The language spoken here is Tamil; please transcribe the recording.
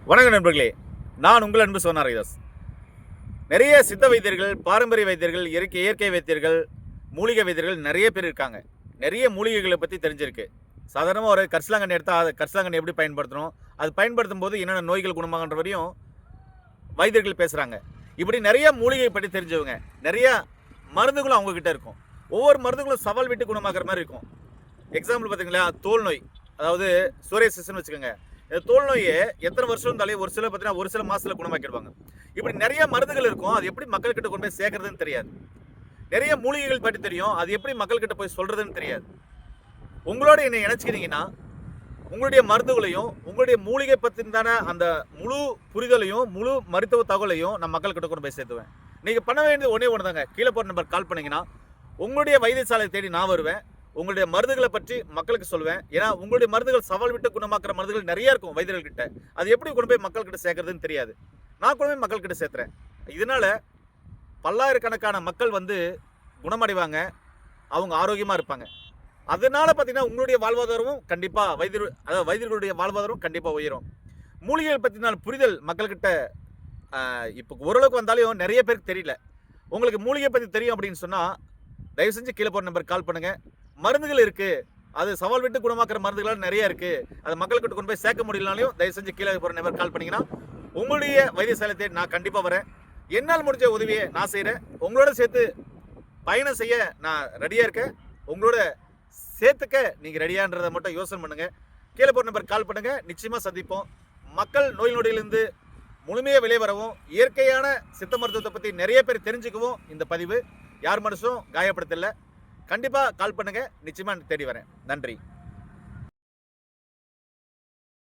வணக்கம் நண்பர்களே, நான் உங்கள் அன்பு சோனாரிதாஸ். நிறைய சித்த வைத்தியர்கள், பாரம்பரிய வைத்தியர்கள், இயற்கை வைத்தியர்கள், மூலிகை வைத்தியர்கள் நிறைய பேர் இருக்காங்க. நிறைய மூலிகைகளை பற்றி தெரிஞ்சிருக்கு. சாதாரணமாக ஒரு கரிசலாங்கண்ணி எடுத்தால் அது கரிசலாங்கண்ணி எப்படி பயன்படுத்தணும், அது பயன்படுத்தும் போது என்னென்ன நோய்கள் குணமாகன்ற வரையும் வைத்தியர்கள் பேசுகிறாங்க. இப்படி நிறைய மூலிகை பற்றி தெரிஞ்சவங்க, நிறைய மருந்துகளும் அவங்கக்கிட்ட இருக்கும். ஒவ்வொரு மருந்துகளும் சவால் விட்டு குணமாக்குற மாதிரி இருக்கும். எக்ஸாம்பிள் பார்த்தீங்களா, தோல் நோய், அதாவது சோரியாசிஸ்ன்னு வச்சுக்கோங்க. இந்த தோல் நோயை எத்தனை வருஷம் இருந்தாலும் ஒரு சில பார்த்தீங்கன்னா ஒரு சில மாதத்தில் குணமாக்கிடுவாங்க. இப்படி நிறைய மருந்துகள் இருக்கும். அது எப்படி மக்கள்கிட்ட கொண்டு போய் சேர்க்கறதுன்னு தெரியாது. நிறைய மூலிகைகள் பற்றி தெரியும். அது எப்படி மக்கள்கிட்ட போய் சொல்கிறதுன்னு தெரியாது. உங்களோட என்னை இணைச்சிக்கிட்டீங்கன்னா உங்களுடைய மருந்துகளையும் உங்களுடைய மூலிகை பற்றின அந்த முழு புரிதலையும் முழு மருத்துவ தகவலையும் நான் மக்கள்கிட்ட கொண்டு போய் சேர்த்துவேன். நீங்கள் பண்ண வேண்டியது ஒன்றே ஒன்று தாங்க. கீழே போகிற நம்பர் கால் பண்ணிங்கன்னா உங்களுடைய வைத்தியசாலையை தேடி நான் வருவேன். உங்களுடைய மருந்துகளை பற்றி மக்களுக்கு சொல்லுவேன். ஏன்னா உங்களுடைய மருந்துகள் சவால் விட்டு குணமாக்குற மருந்துகள் நிறைய இருக்கும் வைத்தியர்கள்கிட்ட. அது எப்படி கொண்டு போய் மக்கள்கிட்ட சேர்க்கறதுன்னு தெரியாது. நான் கொண்டு போய் மக்கள்கிட்ட சேர்த்துறேன். இதனால பல்லாயிரக்கணக்கான மக்கள் குணமடைவாங்க, அவங்க ஆரோக்கியமாக இருப்பாங்க. அதனால பார்த்தீங்கன்னா உங்களுடைய வாழ்வாதாரமும் கண்டிப்பாக வைத்தியர்களுடைய வாழ்வாதாரம் கண்டிப்பாக உயரும். மூலிகைகள் பற்றின புரிதல் மக்கள்கிட்ட இப்போ ஓரளவுக்கு வந்தாலும் நிறைய பேருக்கு தெரியல. உங்களுக்கு மூலிகை பற்றி தெரியும் அப்படின்னு சொன்னால் தயவு செஞ்சு கீழே போகிற நம்பர் கால் பண்ணுங்கள். மருந்துகள் இருக்குது, அது சவால் விட்டு குணமாக்குற மருந்துகள் நிறைய இருக்குது. அது மக்கள்கிட்ட கொண்டு போய் சேர்க்க முடியலனாலையும் தயவு செஞ்சு கீழே போகிற நம்பர் கால் பண்ணிங்கன்னா உங்களுடைய வைத்தியசாலை தேடி நான் கண்டிப்பாக வரேன். என்னால் முடிஞ்ச உதவியை நான் செய்கிறேன். உங்களோட சேர்த்து பயணம் செய்ய நான் ரெடியாக இருக்கேன். உங்களோட சேர்த்துக்க நீங்கள் ரெடியான்றதை மட்டும் யோசனை பண்ணுங்கள். கீழே போகிற நம்பர் கால் பண்ணுங்கள். நிச்சயமாக சந்திப்போம். மக்கள் நோய் நொடியிலிருந்து முழுமையாக வெளியே வரவும், இயற்கையான சித்த மருத்துவத்தை பற்றி நிறைய பேர் தெரிஞ்சுக்கவும் இந்த பதிவு. யார் மனசும் காயப்படுத்தலை. கண்டிப்பாக கால் பண்ணுங்கள். நிச்சயமாக தேடி வரேன். நன்றி.